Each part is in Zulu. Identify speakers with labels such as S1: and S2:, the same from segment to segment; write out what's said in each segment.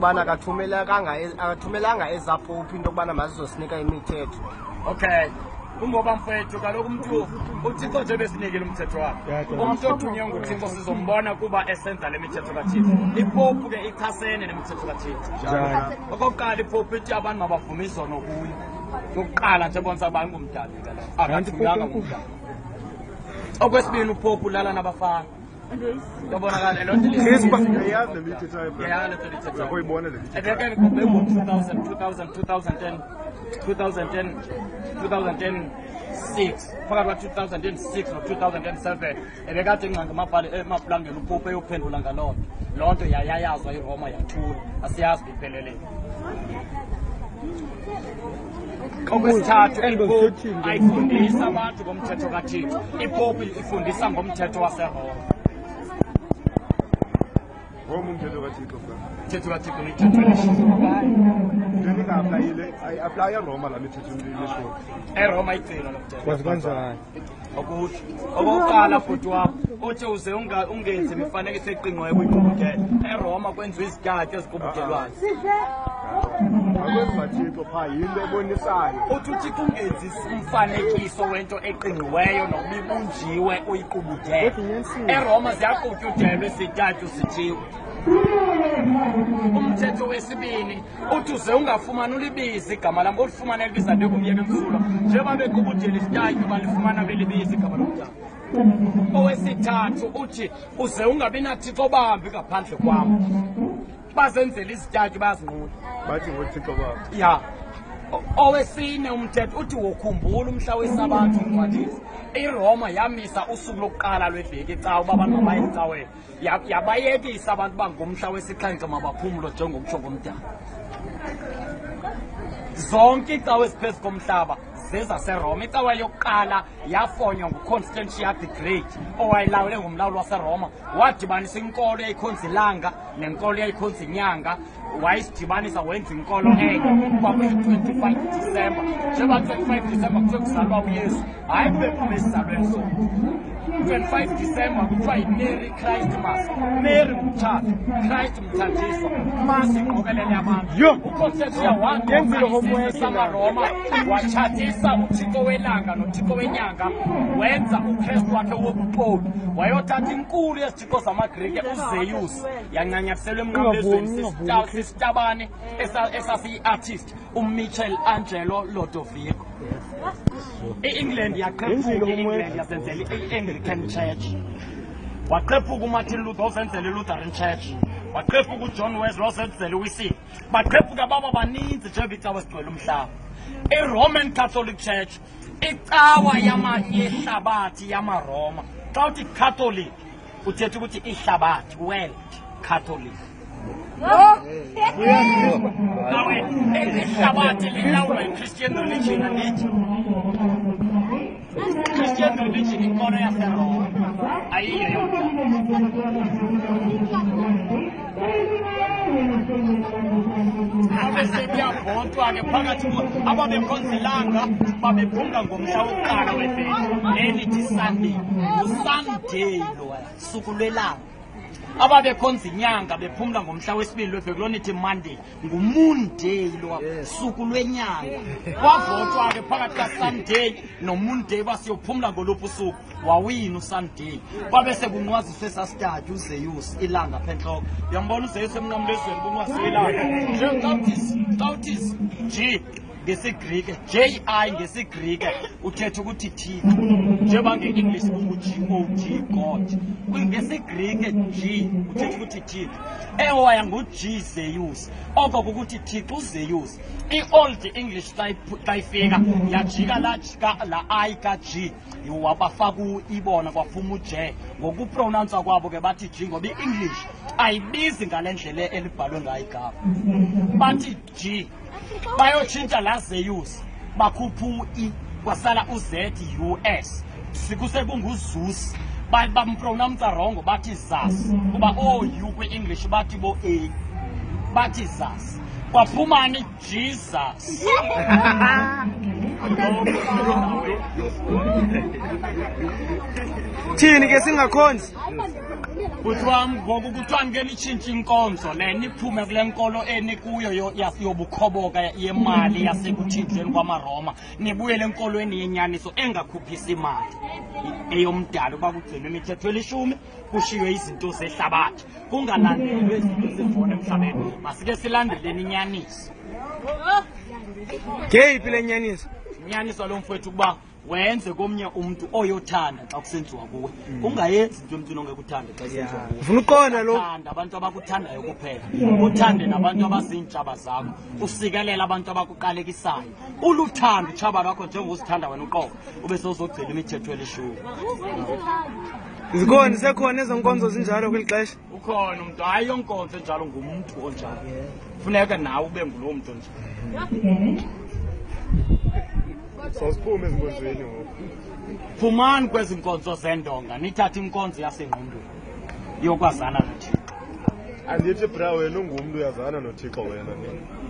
S1: yokubana akathumelanga ezaphopi into yokubana mazizosinika imithetho.
S2: Okay. Kungoba mfethu kaloku umuntu uThixo nje besinikile umthetho wakhe. Umuntu othunywe nguThixo sizombona kuba esenza le mithetho kaThixo. Ipopu ke ichasene nemithetho kaThixo. Okokuqala ipopu ithi abantu mabavuma izono kuyo. Yokuqala nje bonke abantu ngumdali ngalo. Akathunganga ngumdali. Okwesibini upopu lala nabafana. Yabonakala lo nto
S3: leyazi nemithetho yakhe.
S2: Yeah, let's do it.
S3: Uyibona le mithetho.
S2: Ebeke ngikubhe ngo 2006 phakathi kwa 2006 no 2007 ebekade ingqanga emapulangeni uPope eyophendula ngalonto lonto yayayazwa iRoma yathula asiyazi iphelele. Okwesithathu iPope ayifundisa abantu ngomthetho kaThixo. iPope ifundisa ngomthetho waseRoma.
S3: Umthetho kaThixo
S2: umthetho kaThixo ni
S3: apply eRoma la mithetho lesho.
S2: eRoma igcina lo mthetho.
S1: Kwazi kanjani?
S2: Ukuthi okokuqala futhi wapho uthi uze ungenzi imifanekiso eqingqwayo kwiqubukela. eRoma kwenziwa izityatho eziqubukelwayo.
S3: Akwezimathixo pha yinto ebonisayo.
S2: Uthi ungenzi umfanekiso wento eqingqiweyo nobibunjiwe uyiqubukele. eRoma ziyaqutyudelwa izityatho sithiwe. Umthetho wesibini uthi uze ungafumani ulibizi igama lam olifumana elibiza ndekumyeka emsulwa njengoba bequbudela isityatyo balifumana belibiza igama lomntana. Owesithathu uthi uze ungabi nathixo bambi ngaphandle kwam. Bazenzela izityatyo bayazinqula
S3: bathi ngothixo babo.
S2: ya. Owesine umthetho uthi wokhumbula umhla wesabatha uncwadisi. iRoma yamisa usuku lokuqala lweveki ecawa uba abantu mabayicawele yabayekisa abantu bangomhla wesixhenxe mabaphumlo njengomtsho ngomdala. Zonke icawa eziphezu komhlaba zezaseRoma. icawa yokuqala yafonywa nguConstantine the Great owayelawule ngumlawuli waseRoma. Wadibanisa inkolo eyayikhonza ilanga nenkolo eyayikhonza inyanga wayisidibanisa wenza inkolo enye kwakuyi-25 Disemba. Njengoba 25 Disemba kuthiwe kuzalwa uYesu hayi kube phume esizalweni so 25 Disemba kuthiwa yiMary Christmas. Mary ngumtshato, Christ mthanjiswa, masi iqokelele abantu. uConstantine waqoka samaRoma watshatisa uthixo welanga nothixo wenyanga wenza uKristu wakhe wobupopu. Wayothatha inkulu yezithixo zamaGrike uZeus yancanyathselwa emnqamlezweni sisitabane esasiyi-artist uMichelangelo Lodovico. I-England yaqephuka i-England yasenzela i-Anglican Church. Waqephuka uMartin Luther wasenzela i-Lutheran Church. Waqephuka uJohn Wesley wasenzela uWesile. Baqephuka baba baninzi njengoba icawa esigcwele umhlaba. I-Roman Catholic Church icawa yehlabathi yamaRoma. Xa uthi Catholic uthetha ukuthi ihlabathi, world Catholic. Ihlabathi lilawulwa yi-Christian religion andithi. Christian religion inkolo yaseRoma ayiyo yonke. Abesebiyavotwa ke phakathi ababekhonza ilanga babephumla ngomhla wokuqala weveki elithi Sunday. uSunday lo suku lwelanga. Ababekhonza inyanga bephumla ngomhla wesibili lweveki lonithi Monday. nguMoon Day lo suku lwenyanga. Kwavotwa ke phakathi kaSunday noMoon Day basiyophumla ngoluphi usuku wawina uSunday. Kwabe sekunqwaziswe esasityatyo uZeus ilanga phenhloko. Uyambona uZeus emnqamlezweni kunqwasiselanga. Njengautis G ngesiGrike, J-I ngesiGrike uthetha ukuthi Thixo. Njengoba nge-English kungu-G-O-D God. NgesiGrike G uthetha ukuthi Thixo. Ewaya ngu-G Zeus. Oko kukuthi Thixo uZeus. I-Old English tayifika yajika la I ka-G. Wabafaka ibona kwaphuma u-J. Ngokupronounce kwabo ke bathi G ngoba i-English ayibizi ngale ndlela elibhalwe ngayo igama. Bathi G. Bayotshintsha la Zeus bakhupha u-E kwasala u-Z-U-S. Sikuse kunguZeus. Bampronounce wrong bathi Zas. Kuba o-U kwi-English bathi bo-A. Bathi Zas. Kwaphuma ni Jesus.
S4: Thini ke singakhonzi?
S2: Kuthiwa ngoku kuthiwa ngeke nitshintshe inkonzo le niphume kule nkolo enikuyo yobukhoboka yemali yasekuthinjweni kwamaRoma nibuyele enkolweni yenyaniso engakhuphisa imali eyomdala uba kugcinwe imithetho elishumi kushiywe izinto zehlabathi kungalandelwe izinto zivona emhlabeni masike silandeleni inyaniso.
S4: Ngeyiphi le nyaniso?
S2: Inyaniso lo mfowethu ukuba wenze komnye umuntu oyothanda xa kusenziwa kuwe ungayenzi into emntwini ongekuthanda xa kusenziwa kuwe.
S4: Ufuna uqonda lo
S2: abantu abakuthandayo kuphela uthande nabantu abazintshaba zakho usikelela abantu abakuqalekisayo uluthando utshaba lwakho njengozithanda wena uqobo ube sozogcina imithetho elishumi.
S4: Zikhona sekhona ezenkonzo zinjalo kweli xesha?
S2: Ukhona umuntu hayi yonkonzo enjalo ngumuntu onjalo funeka nawe ube ngulo muntu onjalo.
S3: Sawusiphume ezinkonzweni ngoku.
S2: Phumani kwezi nkonzo zendonga nithathe inkonzo yasengqondweni yokwazana noThixo.
S3: Andithi bra wena ungumntu uyazana noThixo wena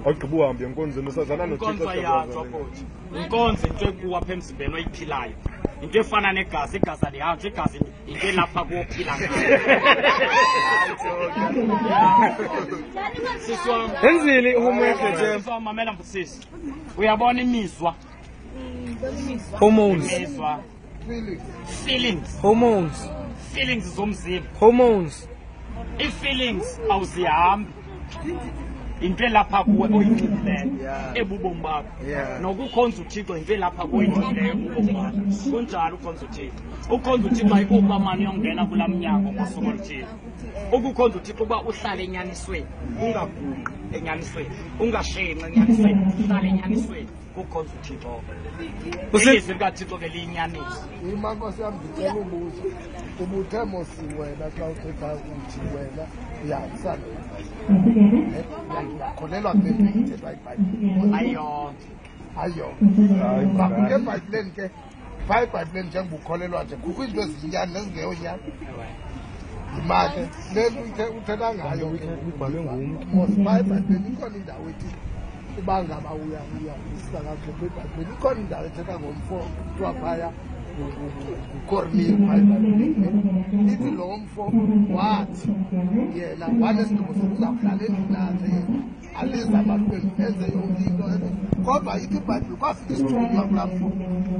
S3: awugqiba uhambe enkonzweni usazana noThixo.
S2: Inkonzo yatsho futhi inkonzo into ekuwa apha emzimbeni oyiphilayo into efana negazi igazi alihambe igazi into elapha kuwophila
S4: enzile homework le
S2: siswa mamela mfusisi uyabona imizwa
S4: hormones
S2: feelings zomzimba
S4: hormones
S2: i-feelings awuzihambi into elapha kuwe oyinxibileyo ebubomi bakho nokukhonza uThixo into elapha kuwe oyinxibileyo ebubomi bakho kunjalo ukhonza uThixo. Ukhonza uThixo ayikuba mani yongena kulaa mnyango ngosuku oluthile. Ukukhonza uThixo uba uhlale enyanisweni ungaguqi enyanisweni ungashenqi enyanisweni uhlale enyanisweni kukhonza uThixo. Ilizwi likaThixo ke liyinyaniso.
S5: Imankosi yam ndicela ubuza ubuthe mosi wena xa uthetha uthi wena uyahambisana uyakholelwa kule nto ithethwa iBhayibhile? Ayo bakuke eBhayibhileni ke phaa eBhayibhileni njengoba ukholelwa nje kukho izinto eziyinyani nezingeyonyani. Imake le nto uthetha ngayo
S4: ubhalwe ngumntu
S5: mosi phaa eBhayibhileni ikhona indawo ethi uba ngaba uyayisa kakuhle kwiBhayibhile ikhona indawo ethetha ngomfo kuthiwa phaya nguKornile eBhayibhileni ithi lo mfo wathi yena wanesigqibo sokuzawuhlala endlini yakhe yena aliza abahlweni enze yonke into kodwa ithi iBhayibhile kwafika isithunywa kulaa mfo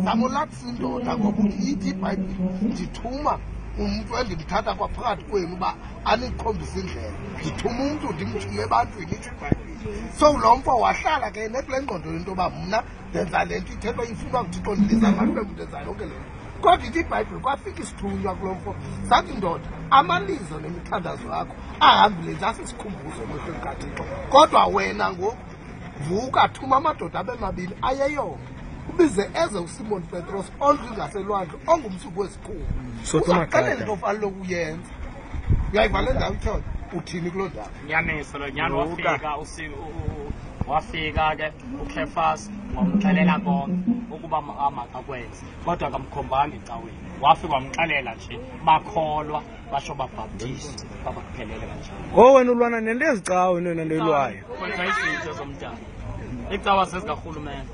S5: zamolathisa indoda ngoba ithi iBhayibhile ndithuma umuntu endimthatha kwaphakathi kwenu uba anikhombise indlela ndithuma umntu ndimthume ebantwini ithi iBhayibhile. So lo mfo wahlala ke nekule ngqondo yento yoba mna ndenza le nto ithethwa ifunwa kuThixo ndiliza abahlweni ndenza yonke le nto. Kodwa ithi iBhayibhile kwafika isithunywa kulo mfo sathi ndoda amalizo nemithandazo yakho ahambile zasisikhumbuzo emehlweni kaThixo kodwa wena ngoku vuka thuma amadoda abe mabini ayeyonke ubize eze uSimon Petros ondlu ngaselwandle ongumsuku wesikhulu uzaxelela into ofanele ukuyenza. Uyayiva le ndawo ithola uthini kuloo ndawo?
S2: Nyaniso lo nyani wafika ke uKefas wamxelela konke ukuba makakwenze kodwa akamkhombanga ecaweni wafika wamxelela nje bakholwa basho babhaptisi babakuphelele kanjalo.
S4: Wena ulwana nento ezicawe nento elwayo
S2: kwenza izinto zomntana icawa sesikarhulumente.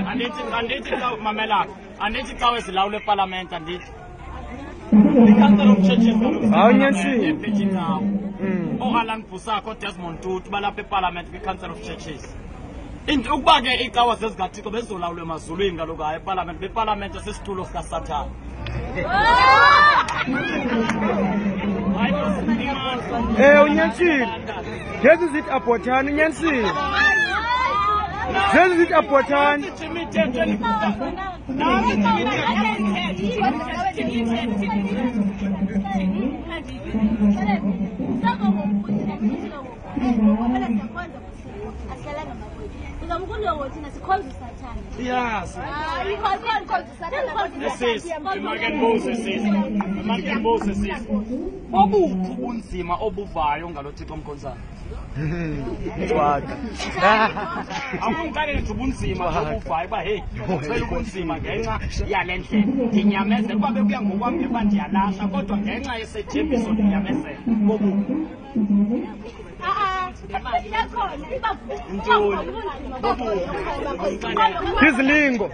S2: Andithi mamelaka andithi cawe zilawula eParliament andithi iCouncil of Churches Alan Busako Desmond Tutu balapha eParliament kwiCouncil of Churches. Into ukuba ke icawa zezikaThixo bezolawula emazulwini kaloku hayi eParliament beParliament sesitulo sikaSathane.
S4: Unyanisile lezi zithi abhothani unyanisile lezi zithi abhothani
S2: obuphi ubunzima obuvayo ngalo Thixo omkhonzayo? Akumxelele nje ubunzima obuvayo uba heyi ucela ubunzima ngenxa yale ndlela ndinyamezela uba bekuya ngokwam uba ndiyalahla kodwa ngenxa yesethembiso ndinyamezela bobuphi
S4: Izilingo.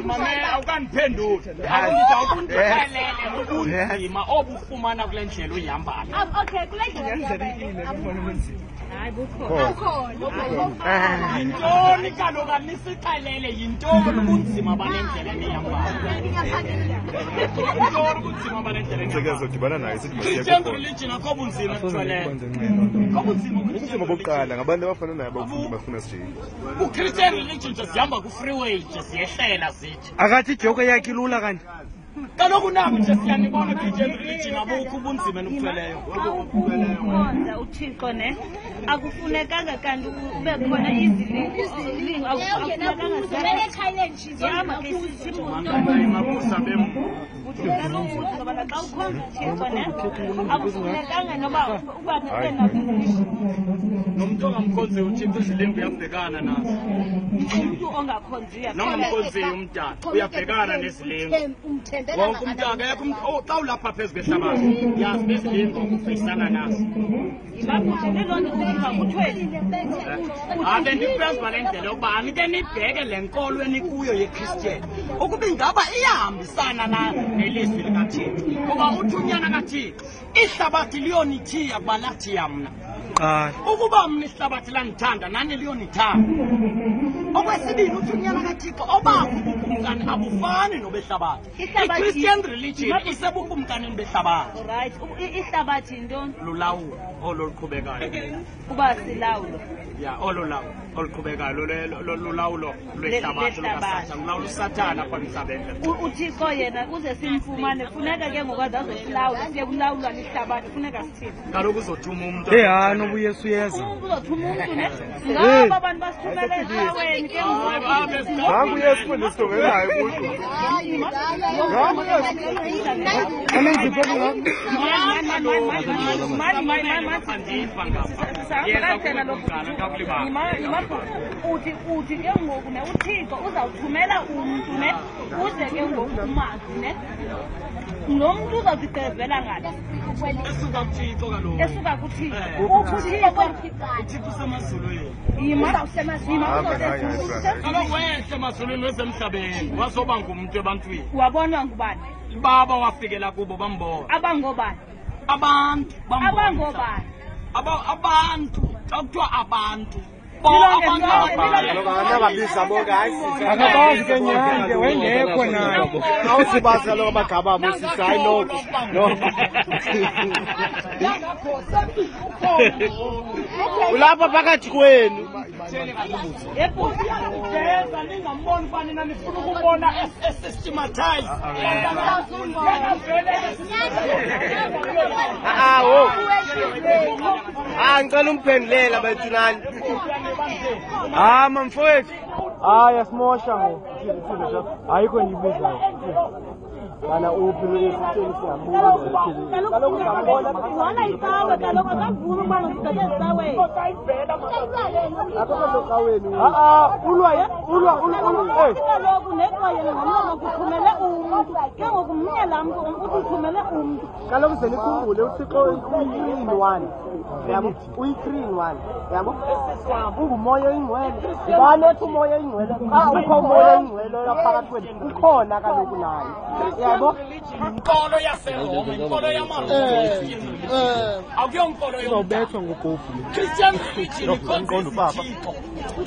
S2: Mama awukaniphenduli. Ngizawukunixelele ubunzima obufumana kule ndlela uyihambayo.
S6: Okay, kule ndlela.
S2: Yintoni kaloku anisixelele yintoni ubunzima bale ndlela nihambayo? Yintoni ubunzima bale ndlela nihambayo? Christian religion akho bunzima kuthweleyo.
S3: Ubunzima bokuqala ngabantu abafana naye bafuna sijike.
S2: U-Christian religion nje sihamba ku-freeway nje siyehlela zithi.
S4: Akathi ijoke yakhe ilula kanti.
S2: Kaloku nami nje siyanibona Christian religion abukho ubunzima enukuthweleyo.
S6: Ukukhonza uThixo ne akufunekanga kanti ube khona izilingo akufunekanga zibele challenge zihamba ke
S2: mabusa bemu
S6: akufunekanga noba uba nazo
S2: nomuntu ongamkhonzi uThixo izilingo uyabhekana nazo.
S6: umuntu ongakhonziyo
S2: noma mkhonzi umntana uyabhekana nezilingo. Wonke umuntu akekho umuntu xa ulapha phezu kwehlabathi yazi bezilingo ufeyisana nazo. Ave ndiphezu kwale ndlela yokuba anike nibheke le nkolo enikuyo yeChristian ukuba ingaba iyahambisana nelizwi likaThixo. Kuba uthunyana kaThixo ihlabathi liyonithiya kuba lathiya mna. Ukuba mna ihlabathi lanithanda nani liyonithanda. Okwesibili uthunyana kaThixo obabukumkani abufani nobehlabathi. I-Christian religion isebukumkanini behlabathi.
S6: Right, ihlabathi intoni?
S2: Lulawulo oluqhubekayo.
S6: Kuba silawulo.
S2: Ya olulawo oluqhubekayo lulawulo lwehlabathi lukaSathane. Ulawulo uSathane apha emhlabeni.
S6: uThixo yena kuze simfumane funeka ke ngokwazi azosilawula siye kulawulwa lihlabathi funeka sithini.
S2: Kaloku uzothuma umuntu.
S4: Noba uYesu uyeza.
S6: Uzothuma umuntu ne ngaba abantu basithumela ecaweni ke
S3: Nangu uYesu kwenisitongelayo kuthi.
S6: uthi ke ngoku ne uThixo uzawuthumela umuntu ne uze ke ngoku umazi ne lo muntu uzawudigqezela ngani
S2: esuka kuThixo kaloku
S6: esuka kuThixo
S2: uThixo usemazulwini kaloku wehle emazulwini wesemhlabeni wazoba ngumuntu ebantwini
S6: wabonwa ngubani
S2: baba wafikela kubo bambona
S6: abangobani
S2: abantu
S6: abangobani
S2: abantu xa kuthiwa abantu
S4: akabazi ke nyange wengekho nayo
S1: awusibazi kaloku amagaba abo sisi hayi noko ulapha phakathi kwenu
S2: ningamboni ubani nanifuna ukubona esystematize
S1: ngicela umphendulela bethu nani
S4: mamfowethu yasimosha ayikho endiyibizayo kana uphi lesitsheni
S6: wala icawe kaloku akavumi ubana uzibheke ezicaweni kaloku neqwayena ngomlomo kuthumele umntu ke ngoku mnye laa mntu ukuthi uthumele umntu
S1: kaloku ze nikhumbule uThixo uyi-3 in 1 yabo uyi-3 in 1 yabo ungumoya oyingcwele ngubani ethi umoya oyingcwele ukho umoya oyingcwele phakathi kwenu ukhona kaloku naye yabo
S2: inkolo yaseroma inkolo yamaroma akuyo nkolo
S4: uzawubethwa ngogofu
S2: Christian religion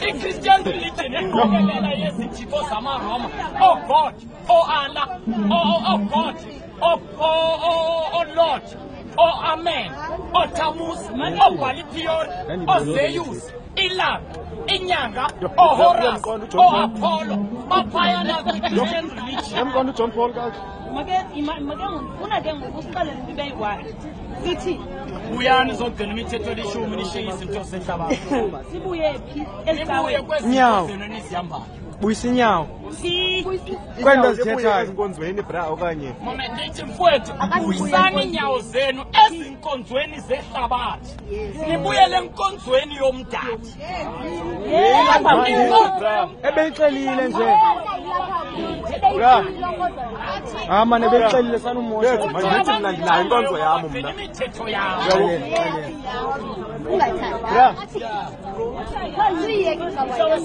S2: i-Christian religion iqokelela yezithixo zamaroma God Allah God Lord Amen Tammuz Balipior Zeus ilanga inyanga Horus Apollo baphayana kwi-Christian religion
S3: Emqondo John Paul kahle.
S6: ufuna ke ngoku usiqalele into ibeyi-1 sithi
S2: buyani zogcina imithetho elishumi nishiye izinto zehlabathi
S6: sibuye phi
S2: nibuye
S4: Nyawo.
S2: kwezizeno nizihambayo
S4: buyisa inyawo kwento zithethayo
S3: ezinkonzweni bra okanye
S2: mama ndithi mfowethu buyisani iinyawo zenu ezinkonzweni zehlabathi nibuyele enkonzweni yomdali
S4: ebeyixelile nje mane beyixelile sanumoya
S3: manje mna ndinayo inkonzo yami mna
S2: imithetho yawo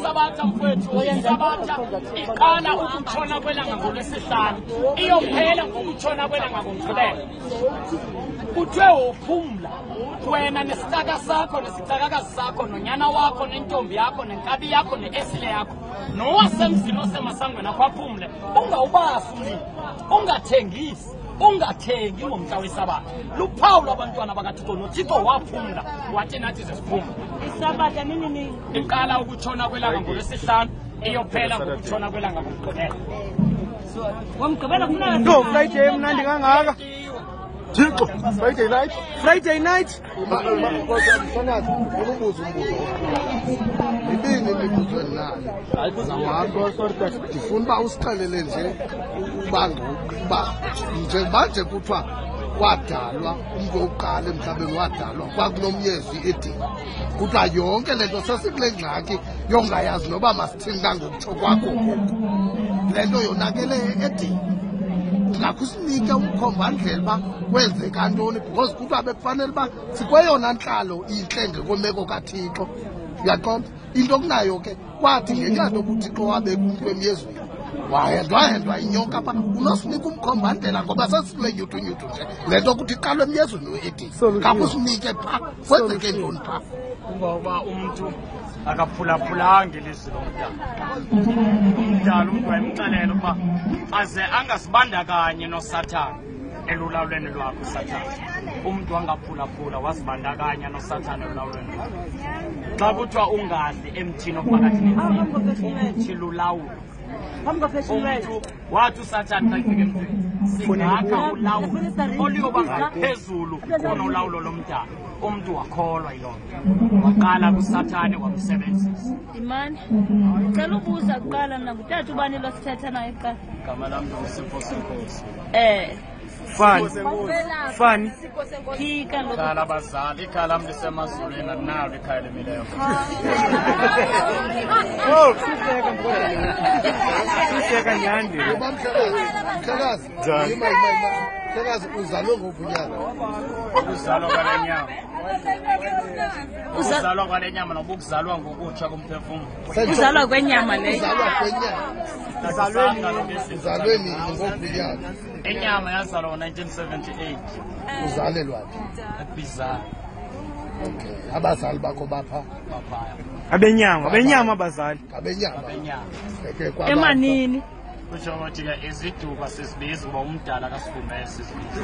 S2: Sabatha mfowethu Sabatha iqala ukutshona kwelanga ngolwesihlanu iyophela ngokutshona kwelanga ngomgqibelo. Kuthiwe uphumla wena nesitaka sakho nesicakakazi sakho nonyana wakho nentombi yakho nenkabi yakho neesile yakho nowasemzini osemasangweni akho aphumle. Ungawubasi umlilo, ungathengisi, ungathengi ngomhla weSabatha. Luphawu lwabantwana bakaThixo noThixo waphumla wathi nathi sesiphumla.
S6: Isabatha nini?
S2: Iqala ukutshona kwelanga ngolwesihlanu iyophela ngokutshona kwelanga ngomgqibelo.
S6: Ngomgqibelo kufuneka
S4: No, Friday emnandi kangaka.
S3: Thixo, Friday night.
S4: Friday night.
S5: Msanazi, umbuzo. Ibini imibuzo endinayo. Zawakho, ndifuna uba usixelele nje uba njengoba nje kuthiwa wadalwa umntu wokuqala emhlabeni wadalwa kwakunomyezi edini. Kuthiwa yonke le nto sesikule ngxaki yongayazi noba masithini kangokutsho kwakho ngoku. Le nto yonakele edini. Ndingakusinike umkhombandlela uba kwenzeka ntoni because kuthiwa bekufanele uba sikweyona ntlalo intle ngekomeko kaThixo. Uyaqonda? Into kunayo ke kwathi ngenxa yokuba uThixo wabeka umntu emyezweni wahendwa inyoka pha unosinika umkhombandlela ngoba sesikule nyutu-nyutu nje le nto ukuthi iqalwe emyezweni we-Edeni. Kakusinike phaa kwenzeke ntoni phaa.
S2: Ngoba umntu akaphulaphulanga ilizwi lomdala. Umdala umntu wayemxelela ukuba aze angasibandakanye noSathane elulawulweni lwakho uSathane. Umntu angaphulaphula wasibandakanya noSathane elulawulweni lwakho. Xa kuthiwa ungadli emthini ophakathi nemthi lulawulo. Umntu wathi uSathane xa ifika emthini singakha ulawulo oluyoba ngaphezulu kunolawulo lomdala. Umntu wakholwa yiloo nto waqala kuSathane wamsebenzisa.
S6: Imani, ucela ubuza kuqala mna ngutata ubani lo sithetha naye kuqala?
S2: Igama lam nguSipho Senkosi.
S4: Fani.
S6: Phika lo.
S2: Khala abazali, ikhaya lam lisemazulwini andinalo ikhaya lemileyo.
S4: Oh, siseka nyandi.
S5: Mhlekazi, Mhlekazi uzalwe ngovunyana.
S2: Ukuzalwa kwale nyama. Uzalwa kwale nyama noba ukuzalwa ngokutsha komphefumlo.
S6: Uzalwa kwenyama leyo.
S5: Uzalweni ngovunyana.
S2: Inyama yazalwa ngo-1978.
S5: Uzalelwa
S2: Bizarre.
S5: Okay. Abazali bakho bapha.
S4: Abenyama abazali.
S5: Abenyama. Okay, kwa
S6: Emanini.
S2: Kusho ukuthi ke iziduba sisibiza ngoba umdala kasivume sisibiza.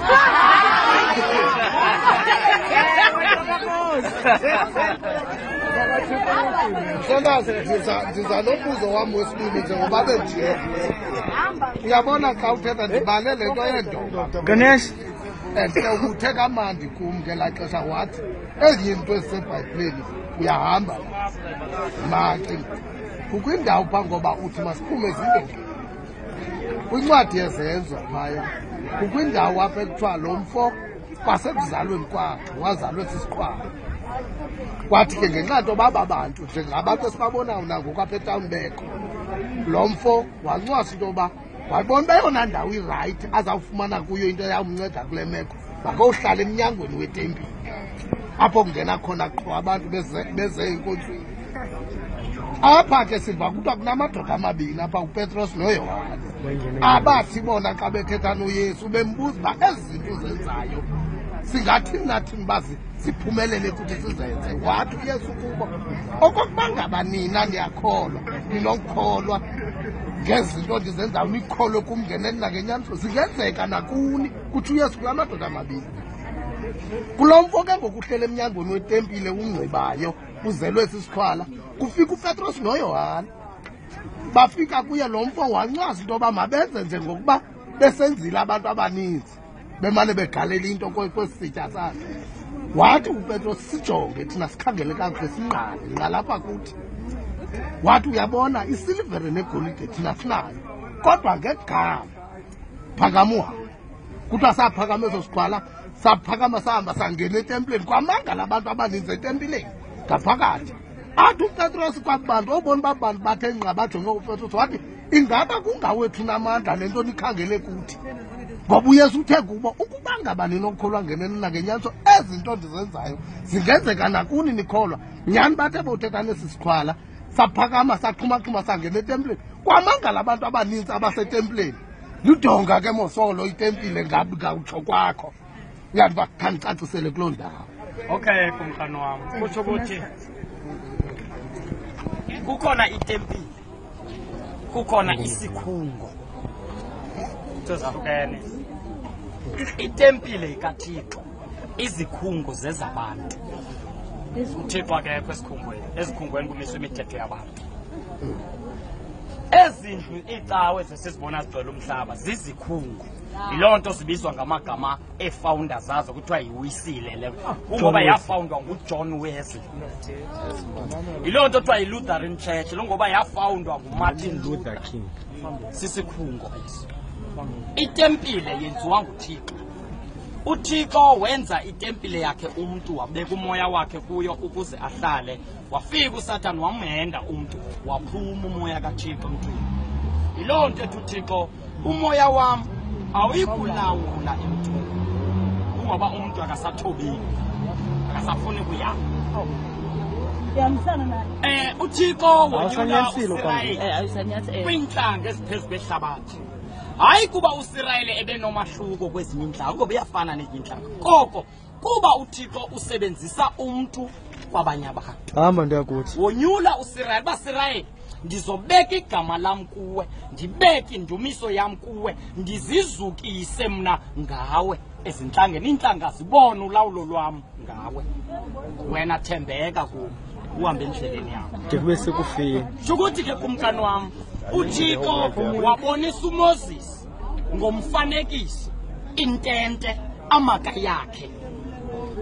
S5: Mhlekazi, ndiza nombuzo wami wesibili njengoba benje. Uyabona xa uthetha ndibale le nto yendoda.
S4: Ganesh.
S5: Uthe kamandi kum ngelaa xesha wathi ezinye izinto ezisebhayibhileni uyahamba maki. Kukho indawo phaa ngoba uthi masiphume ezindongeni. Kwincwadi yezenzo phaya kukho indawo apha ekuthiwa lo mfo kwasekuzalweni kwakhe wazalwe sisiqhwala. Kwathi ke ngenxa nto baba bantu njengabantu esibabonayo nangoku apha etawuni bekho lo mfo wancwasa into yoba wayibona uba eyona ndawo irayithi azawufumana kuyo into eyawumnceda kule meko makohlala emnyangweni wetempile apho kungena khona qho abantu beze enkonzweni. Apha ke siva kuthiwa kunamadoda amabini apha uPetros noYohane abathi bona xa bethetha noYesu bembuza uba ezi zinto zenzayo singathini nathini bazi siphumelele ukuthi sizenze. Wathi uYesu kubo okokuba ngaba nina ndiyakholwa ninokukholwa ngezinto ndizenzayo nikholwe kum ngeneni nangenyaniso zingenzeka nakuni. Kuthi uYesu kula madoda amabini kulo mfo ke ngokuhlela emnyangweni wetempile ungcibayo uzelwe sisikhwala kufika uPetros noYohane. Bafika kuye lo mfo wancwaza into yoba mabenze njengokuba besenzile abantu abaninzi bemane begalela into kwesitya sakhe. Wathi uPetros sijonge thina sikhangele kakuhle sinqale nalapha kuthi. Wathi uyabona isilivere negolide thina sinayo kodwa ngegama phakama uhambe. Kuthiwa saphakama eso sikhwala saphakama sahamba sangena etempileni kwamangala abantu abaninzi etempileni ngaphakathi. Athi uPetros kwabantu obona uba bantu bathe ngqa bajonge uPetros wathi ingaba kungawethu namandla lento nikhangele kuthi ngoba uyesu uthe kubo ukuba ngaba ninokholwa ngenene nangenyaniso ezinto ndizenzayo zingenzeka nakuni nikholwa nyani bathe bothetha nesi sikhwala saphakama saqhumaxhuma sangena etempleni kwamangala abantu abaninzi abasetempleni ludonga ke mosolo itempile ngawutsho kwakho uyandiba khandicacisele kuloo ndawo.
S2: Okay kumkhano wam kutsho ukuthi kukhona itempile kukhona isikhungo sezahlukene. Itempile ikaThixo, izikhungo zezabantu. uThixo akekho esikhungweni, ezikhungweni kumiswa imithetho yabantu. Ezindlu icawe zesizibona zigcwele umhlaba zizikhungo, yiloo nto zibizwa ngamagama efounder zazo kuthiwa yiwisile le kungoba yafoundwa nguJohn Wesley. Yiloo nto kuthiwa yiLutheran Church ngoba yafoundwa nguMartin Luther King. Sisikhungo esi. Itempile yenziwa nguThixo. uThixo wenza itempile yakhe umuntu wabeka umoya wakhe kuyo ukuze ahlale. Wafika uSathane wamhenda umuntu waphuma umoya kaThixo emntwini. Yiloo nto ethi uThixo umoya wami awuyikulawula emntwini. Kungoba umuntu akasathobile, akasafuni kuyapha. uThixo wonyula uSirayeli kwintlanga eziphezu kwehlabathi. Hayi kuba uSirayeli ebenomahluko kwezinye inhlanga ngoba iyafana nezinye inhlanga. Koko kuba uThixo usebenzisa umuntu kwabanye abantu.
S4: Hamba ndiyakuthi.
S2: Wonyula uSirayeli baSirayeli ndizobeka igama lam kuwe, ndibeke indumiso yam kuwe, ndizizukise mna ngawe ezinhlangeni. Inhlanga zibona ulawulo lwam ngawe. Wena thembeka kuwe, uhambe endleleni yakho.
S4: Kube sekufike.
S2: Shukuthi ke kumkani wam uThixo wabonisa uMoses ngomfanekiso intente amaka yakhe.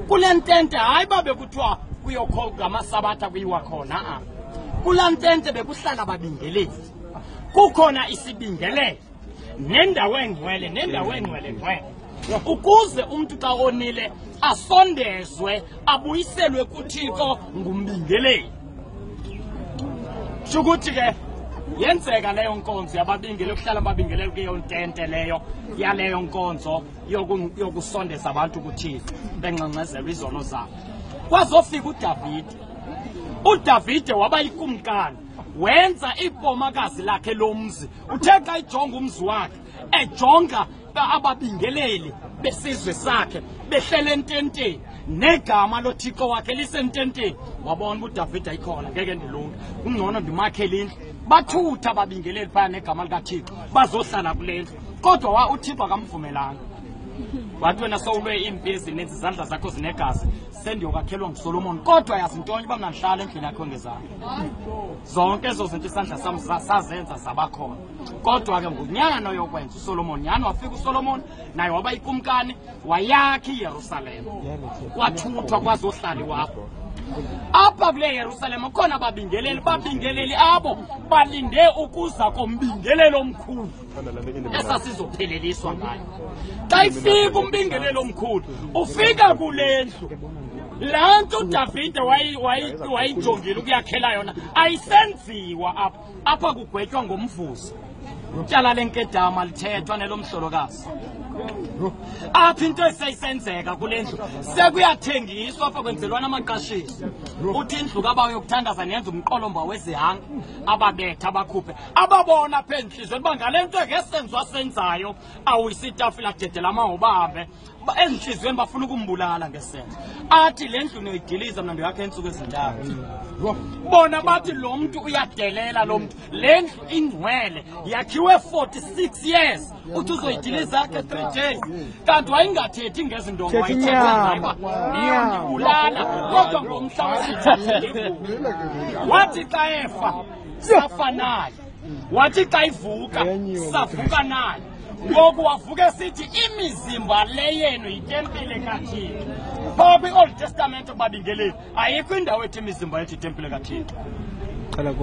S2: Kule ntente hayi babe kuthiwa kuyokhoga amasabatha kuyiwa khona. Kula ntente bekuhlala ababingeleli. Kukhona isibingelelo nendawo engcwele ngcwele. Ukuze umuntu xa onile asondezwe abuyiselwe kuThixo ngumbingeleli. Shukuthi ke yenzeka leyo nkonzo yababingeleli ukuhlala ababingeleli kuyo ntente leyo yaleyo nkonzo yokusondeza abantu kuThixo benqenqezela izono zabo. Kwazofika uDavide waba yikumkani, wenza ibhomakazi lakhe lomzi. Uthe xa ijonga umzi wakhe ejonga ababingeleli besizwe sakhe behlele ententeni negama loThixo wakhe lisententeni, wabona uDavide ayikhona ngeke ndilunga, kungcono ndimakhele indlu. Bathutha ababingeleli phaya negama likaThixo bazohlala kule ndlu, kodwa uThixo akamvumelanga. Wathi wena sowulwe impi ezininzi izandla zakho zinegazi sendiyokakhelwa nguSolomon, kodwa yazi ntoni uba mnandihlala endlini yakho ngezandla. Zonke ezo zinto isandla sam sazenza zabakhona, kodwa ke ngunyana yokwenza uSolomon. Nyani wafika uSolomon naye waba yikumkani wayakha iYerusalem, wathuthwa kwazohlali wakho. Apha kule Yerusalem khona babingeleli abo balinde ukuza kombingeleli omkhulu esasizopheleliswa ngayo. Xa ifika umbingeleli omkhulu ufika kule ndlu, laa nto uDavide wayijongile ukuyakhela yona ayisenziwa apha kugwetywa ngomvuzo. Utyala lenkedama lithethwa nelomhlolokazi. Apha into eseyisenzeka kule ndlu sekuyathengiswa apha kwenzelwana amaqashiso. Uthi indlu kabawo yokuthandaza nenza umqolomba wezihanga ababetha abakhuphe ababona apha enhlizweni uba ngale nto engesenziwa senzayo awuyisa itafula dedela amahoba ahambe enhlizweni bafuna ukumbulala ngesenzo. Athi le ndlu noyidiliza mna ndiyakhe entsuku ezintathu. Bona bathi lo muntu uyadelela, lo muntu le ndlu ingcwele yakhiwe 46 years uthi uzoyidiliza yakhe 3 days. Kanti wayingathethi ngezinto wayithetha ngiyambulala, kodwa ngomhla wesithathu wathi xa efa safa naye, wathi xa ivuka savuka naye. Ngoku wavuka sithi imizimba le yenu yitempile kaThixo. Phaa kwi-Old Testament babingeleli ayikho indawo ethi imizimba yethu itempile kaThixo.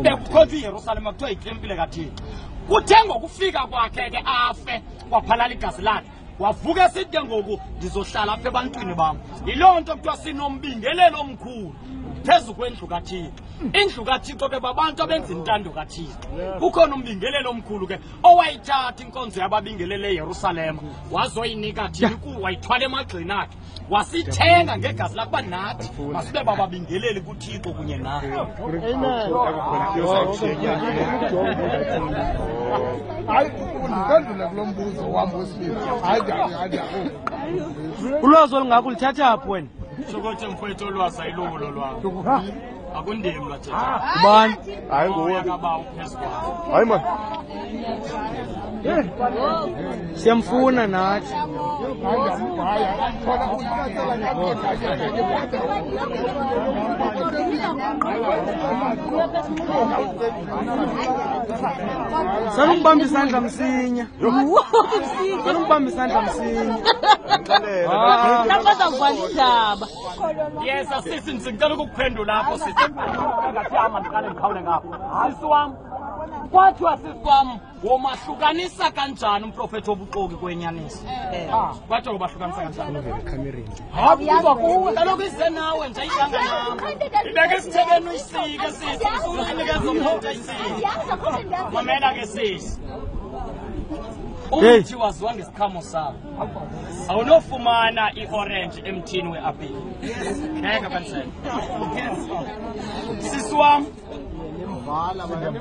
S2: Bekukhothi iYerusalem kuthiwa yitempile kaThixo. Kuthe ngokufika kwakhe ke afe kwaphalala igazi lakhe, wavuka sithi ke ngoku ndizohlala apha ebantwini bam. Yiloo nto kuthiwa sinombingeleli omkhulu phezu kwendlu kaThixo. Indlu kaThixo ke babantu abenza intando kaThixo. Kukhona umbingelelo omkhulu ke owayithatha inkonzo yababingelele eYerusalema wazoyinika thina wayithwala emagxeni akhe wasithenga ngegazi lakuba nathi masibe bababingeleli kuThixo kunye naye.
S5: Hayi undiphendule kulo mbuzo wam wesibili. Hayi
S4: ulwazi olungakho lithatha phi wena?
S2: Sokothi mfowethu olwazi ayilolo lwakho. Akundimi lwathetha.
S4: Ubani?
S3: Hayi nguwe.
S2: Yakaba uphezu kwakho.
S3: Hayi man.
S4: Siyamfuna nathi. Sanukubamba isandla msinya. Sanukubamba isandla msinya.
S2: Yes, asisi ngicela ukuphendula lapho sisi. Ngathi ama ndiqale ngikhawule ngapho. Sisi wami. Kwathiwa sisi wami womahlukanisa kanjani umprofeti wobuxoki kwenyaniso? Kwathiwa ubahlukanisa kanjani? Hakuba kuwe kaloku ize nawe nje idanga nami. Ibeke isithebeni uyisike sisi. Usunikeza umuntu ayisike. Mamela ke sisi. Umuthi waziwa ngesiqhamo sawo. Awunofumana i-orange emthini we-apple. Ngeke bensele. Sisi wami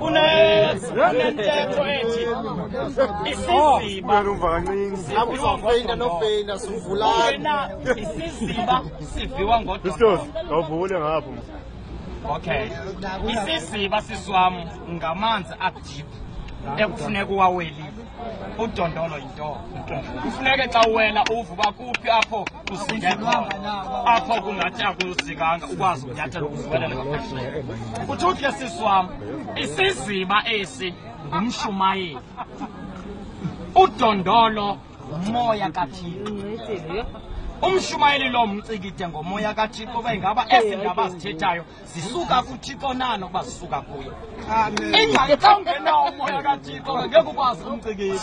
S2: unentetho ethi isiziba isiziba siviwa ngodwa.
S3: Awuvule ngapho.
S2: Okay. Isiziba sisi wami ngamanzi akudiphu ekufuneka uwawelile. Udondolo yinto. Kufuneka xa uwela uvuba kuphi apho usike khona. Apho kungathi akusikanga ukwazi ukunyathela ukuziwelela ngaphesheya. Uthuthi ke sisi wami isiziba esi ngumshumayeli. Udondolo umoya kaThixo. Umshumayeli lo mcikide ngomoya kaThixo bengaba ezindaba azithethayo zisuka kuThixo nani ukuba zisuka kuye. Ingxaki xa ungenawo umoya kaThixo ngeke ukwazi ukumcikida.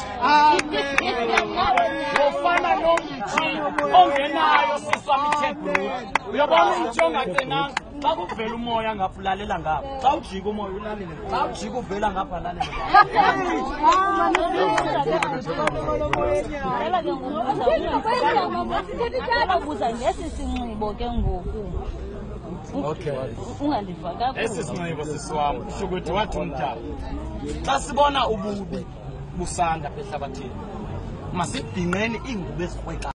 S2: Ufana nomthi ongenayo sisi wami ithebhulu. Uyabona umthi ongacenanga xa kuvela umoya ngapha ulalela ngapha. Xa ujika umoya ulalele. Xa ujika uvela ngapha ulalela. Okay. Esi sinxibo sisi wami kusho ukuthi wathi umdala xa sibona ububi busanda ehlabathini masibhinqeni ingubo ezikrweka.